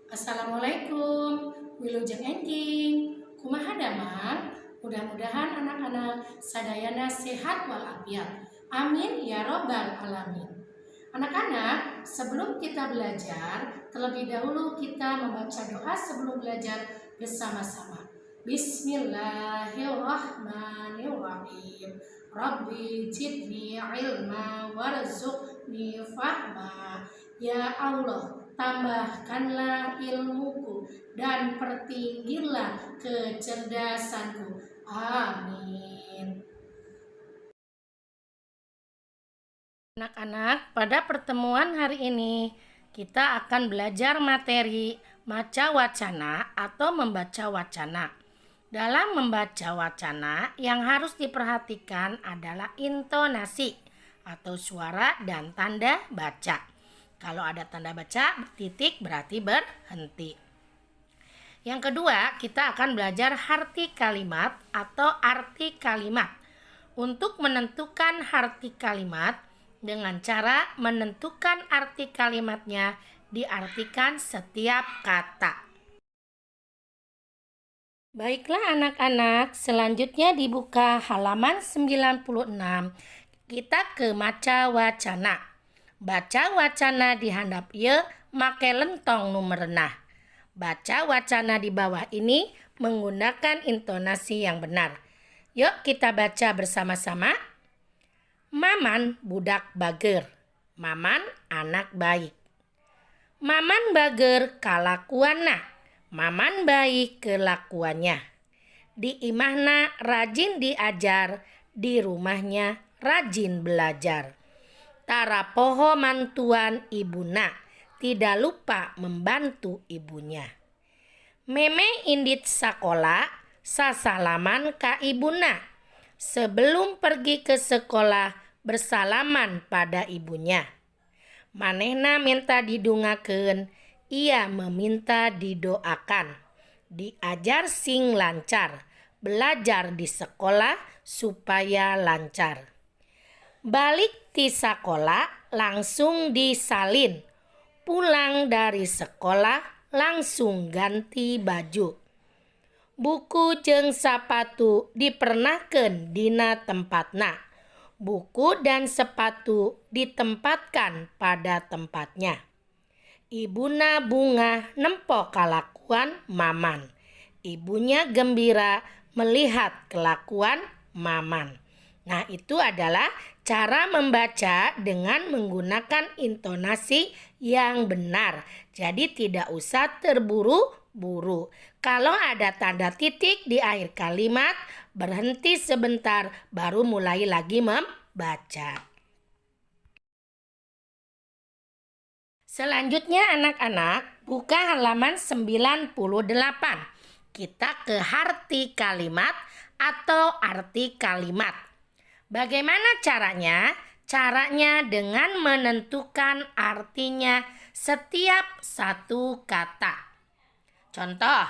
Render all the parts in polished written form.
Assalamualaikum, Wilujeng Engking, kumaha damang? Mudah-mudahan anak-anak sadayana sehat walafiat. Amin ya robbal alamin. Anak-anak, sebelum kita belajar, terlebih dahulu kita membaca doa sebelum belajar bersama-sama. Bismillahirrahmanirrahim. Rabbi jidni ilma warzuqni fahma. Ya Allah, tambahkanlah ilmuku dan pertinggilah kecerdasanku. Amin. Anak-anak, pada pertemuan hari ini kita akan belajar materi maca wacana atau membaca wacana. Dalam membaca wacana, yang harus diperhatikan adalah intonasi atau suara dan tanda baca. Kalau ada tanda baca titik berarti berhenti. Yang kedua, kita akan belajar arti kalimat atau arti kalimat. Untuk menentukan arti kalimat, dengan cara menentukan arti kalimatnya diartikan setiap kata. Baiklah anak-anak, selanjutnya dibuka halaman 96. Kita ke maca wacana. Baca wacana di handap ieu make lentong nu merenah. Baca wacana di bawah ini menggunakan intonasi yang benar. Yuk kita baca bersama-sama. Maman budak bager. Maman anak baik. Maman bager kalakuanna. Maman baik kelakuannya. Di imahna rajin diajar, di rumahnya rajin belajar. Tara poho mantuan ibuna, tidak lupa membantu ibunya. Meme indit sakola, sasalaman ka ibuna. Sebelum pergi ke sekolah, bersalaman pada ibunya. Manehna minta didungakeun, ia meminta didoakan. Diajar sing lancar, belajar di sekolah supaya lancar. Balik ti sekolah langsung disalin. Pulang dari sekolah langsung ganti baju. Buku jeung sapatu dipernahkeun dina tempatna. Buku dan sepatu ditempatkan pada tempatnya. Ibuna bunga nempo kalakuan maman. Ibunya gembira melihat kelakuan maman. Nah, itu adalah cara membaca dengan menggunakan intonasi yang benar. Jadi tidak usah terburu-buru. Kalau ada tanda titik di akhir kalimat, berhenti sebentar baru mulai lagi membaca. Selanjutnya anak-anak, buka halaman 98. Kita ke arti kalimat atau arti kalimat. Bagaimana caranya? Caranya dengan menentukan artinya setiap satu kata. Contoh,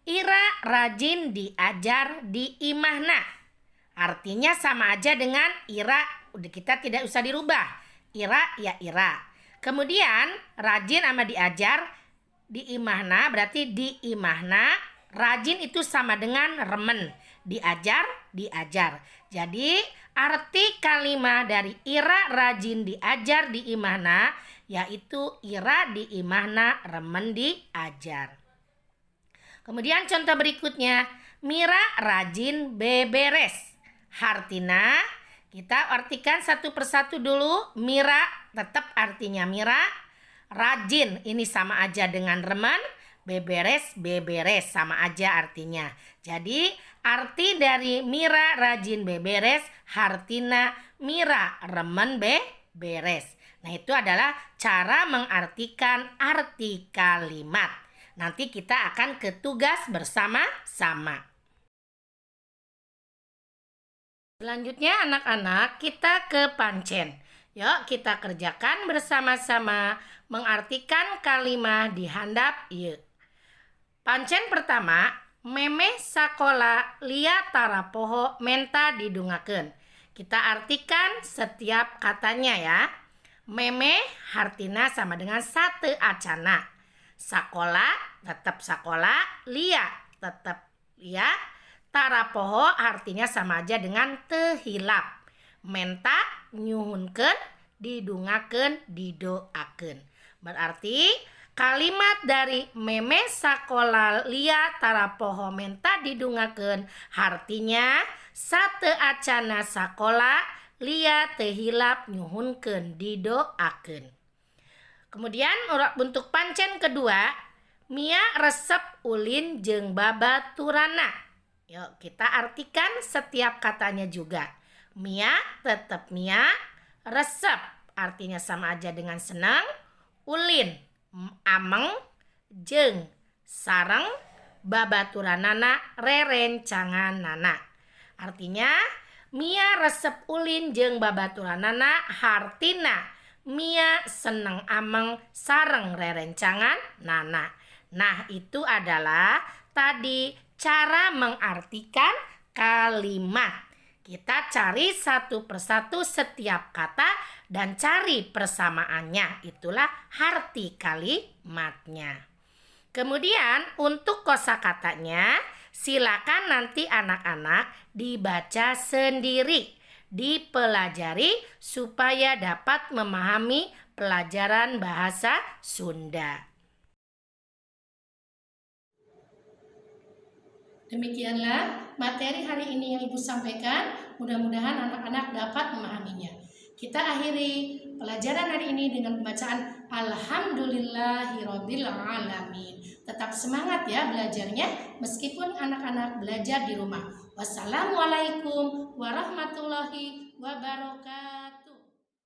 Ira rajin diajar di imahna. Artinya sama aja dengan Ira, kita tidak usah dirubah. Ira ya Ira. Kemudian rajin sama diajar di imahna berarti di imahna. Rajin itu sama dengan remen. Diajar. Jadi arti kalimat dari Ira rajin diajar di imahna yaitu Ira di imahna remen diajar. Kemudian contoh berikutnya, Mira rajin beberes. Artinya kita artikan satu persatu dulu. Mira tetap artinya Mira. Rajin ini sama aja dengan remen. Beberes sama aja artinya. Jadi arti dari Mira rajin beberes artinya Mira remen beberes. Nah, itu adalah cara mengartikan arti kalimat. Nanti kita akan ke tugas bersama-sama. Selanjutnya anak-anak kita ke pancen. Yuk kita kerjakan bersama-sama mengartikan kalimat di handap ieu. Pancen pertama, meme sakola lia tara poho menta didungakeun. Kita artikan setiap katanya ya. Meme artina sama dengan sate acana. Sakola tetap sakola, lia tetap lia. Tarapoho artinya sama aja dengan tehilap. Menta nyuhunkeun, didungakeun, didoakeun. Berarti kalimat dari meme sakola lia tarapoho menta didungakeun artinya sate acana sakola lia tehilap nyuhunkeun didoakeun. Kemudian bentuk pancen kedua, Mia resep ulin jeung babaturana. Yuk kita artikan setiap katanya juga. Mia tetap Mia, resep artinya sama aja dengan senang, ulin ameng, jeung sareng, babaturanana rerencanganana. Artinya Mia resep ulin jeung babaturanana hartina Mia seneng ameng sareng rerencangan nana. Nah itu adalah tadi cara mengartikan kalimat. Kita cari satu persatu setiap kata dan cari persamaannya. Itulah arti kalimatnya. Kemudian untuk kosakatanya silakan nanti anak-anak dibaca sendiri. Dipelajari supaya dapat memahami pelajaran bahasa Sunda. Demikianlah materi hari ini yang Ibu sampaikan. Mudah-mudahan anak-anak dapat memahaminya. Kita akhiri pelajaran hari ini dengan pembacaan Alhamdulillahirabbil alamin. Tetap semangat ya belajarnya meskipun anak-anak belajar di rumah. Wassalamualaikum warahmatullahi wabarakatuh.